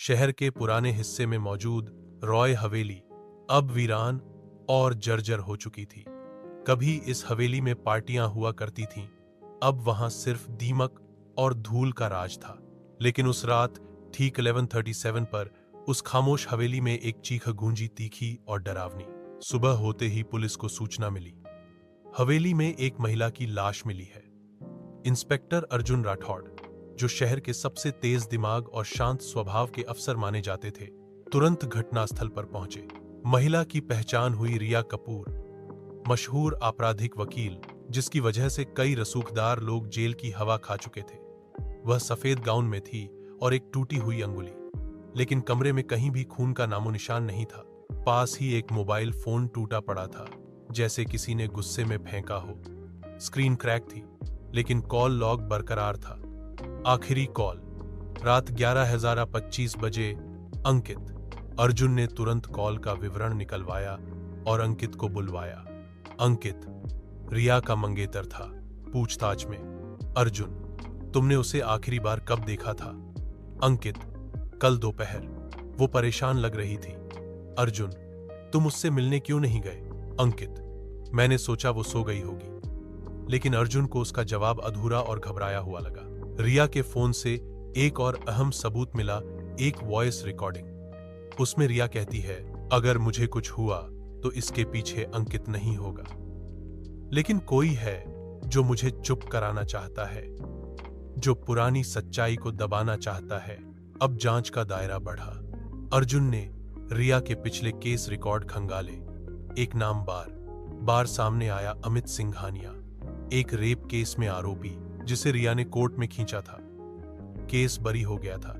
शहर के पुराने हिस्से में मौजूद रॉय हवेली अब वीरान और जर्जर हो चुकी थी। कभी इस हवेली में पार्टियां हुआ करती थीं, अब वहां सिर्फ दीमक और धूल का राज था। लेकिन उस रात ठीक 11:37 पर उस खामोश हवेली में एक चीख गूंजी, तीखी और डरावनी। सुबह होते ही पुलिस को सूचना मिली। हवेली में एक महिला की लाश मिली है। इंस्पेक्टर अर्जुन राठौड़, जो शहर के सबसे तेज दिमाग और शांत स्वभाव के अफसर माने जाते थे, तुरंत घटनास्थल पर पहुंचे। महिला की पहचान हुई रिया कपूर, मशहूर आपराधिक वकील, जिसकी वजह से कई रसूखदार लोग जेल की हवा खा चुके थे। वह सफेद गाउन में थी और एक टूटी हुई अंगुली, लेकिन कमरे में कहीं भी खून का नामो निशान नहीं था। पास ही एक मोबाइल फोन टूटा पड़ा था, जैसे किसी ने गुस्से में फेंका हो। स्क्रीन क्रैक थी, लेकिन कॉल लॉग बरकरार था। आखिरी कॉल रात 11:25 बजे। अंकित। अर्जुन ने तुरंत कॉल का विवरण निकलवाया और अंकित को बुलवाया। अंकित रिया का मंगेतर था। पूछताछ में, अर्जुन, तुमने उसे आखिरी बार कब देखा था? अंकित, कल दोपहर। वो परेशान लग रही थी। अर्जुन, तुम उससे मिलने क्यों नहीं गए? अंकित, मैंने सोचा वो सो गई होगी। लेकिन अर्जुन को उसका जवाब अधूरा और घबराया हुआ लगा। रिया के फोन से एक और अहम सबूत मिला, एक वॉइस रिकॉर्डिंग। उसमें रिया कहती है, अगर मुझे कुछ हुआ तो इसके पीछे अंकित नहीं होगा, लेकिन कोई है जो मुझे चुप कराना चाहता है, जो पुरानी सच्चाई को दबाना चाहता है। अब जांच का दायरा बढ़ा। अर्जुन ने रिया के पिछले केस रिकॉर्ड खंगाले। एक नाम बार सामने आया, अमित सिंघानिया, एक रेप केस में आरोपी, जिसे रिया ने कोर्ट में खींचा था। केस बरी हो गया था,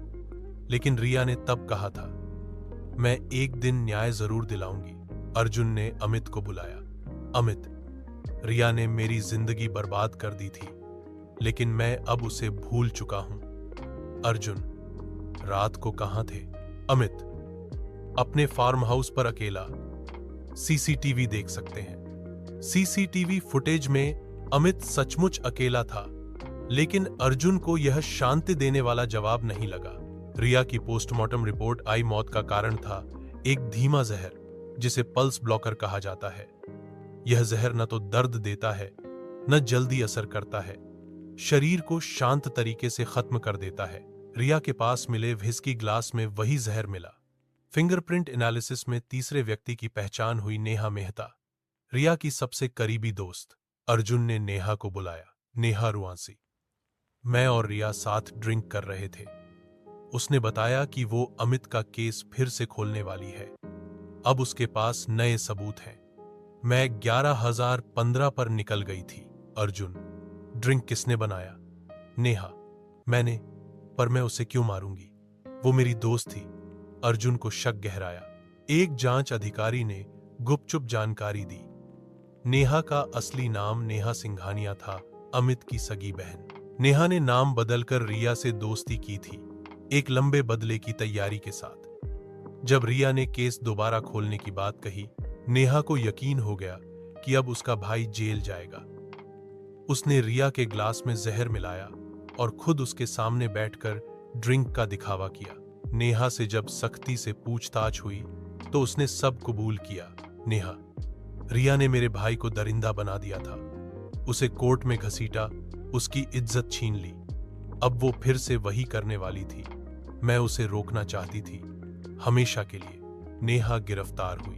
लेकिन रिया ने तब कहा था, मैं एक दिन न्याय जरूर दिलाऊंगी। अर्जुन ने अमित को बुलाया। अमित, रिया ने मेरी जिंदगी बर्बाद कर दी थी, लेकिन मैं अब उसे भूल चुका हूं। अर्जुन, रात को कहां थे? अमित, अपने फार्म हाउस पर अकेला। सीसीटीवी देख सकते हैं। सीसीटीवी फुटेज में अमित सचमुच अकेला था, लेकिन अर्जुन को यह शांति देने वाला जवाब नहीं लगा। रिया की पोस्टमार्टम रिपोर्ट आई। मौत का कारण था एक धीमा जहर, जिसे पल्स ब्लॉकर कहा जाता है। यह जहर न तो दर्द देता है, न जल्दी असर करता है, शरीर को शांत तरीके से खत्म कर देता है। रिया के पास मिले व्हिस्की ग्लास में वही जहर मिला। फिंगरप्रिंट एनालिसिस में तीसरे व्यक्ति की पहचान हुई, नेहा मेहता, रिया की सबसे करीबी दोस्त। अर्जुन ने नेहा को बुलाया। नेहा रुआंसी, मैं और रिया साथ ड्रिंक कर रहे थे। उसने बताया कि वो अमित का केस फिर से खोलने वाली है। अब उसके पास नए सबूत हैं। मैं 11,015 पर निकल गई थी। अर्जुन, ड्रिंक किसने बनाया? नेहा, मैंने, पर मैं उसे क्यों मारूंगी? वो मेरी दोस्त थी। अर्जुन को शक गहराया। एक जांच अधिकारी ने गुपचुप जानकारी दी। नेहा का असली नाम नेहा सिंघानिया था, अमित की सगी बहन। नेहा ने नाम बदलकर रिया से दोस्ती की थी, एक लंबे बदले की तैयारी के साथ। जब रिया ने केस दोबारा खोलने की बात कही, नेहा को यकीन हो गया कि अब उसका भाई जेल जाएगा। उसने रिया के ग्लास में जहर मिलाया और खुद उसके सामने बैठकर ड्रिंक का दिखावा किया। नेहा से जब सख्ती से पूछताछ हुई तो उसने सब कबूल किया। नेहा, रिया ने मेरे भाई को दरिंदा बना दिया था, उसे कोर्ट में घसीटा, उसकी इज्जत छीन ली। अब वो फिर से वही करने वाली थी। मैं उसे रोकना चाहती थी, हमेशा के लिए। नेहा गिरफ्तार हुई।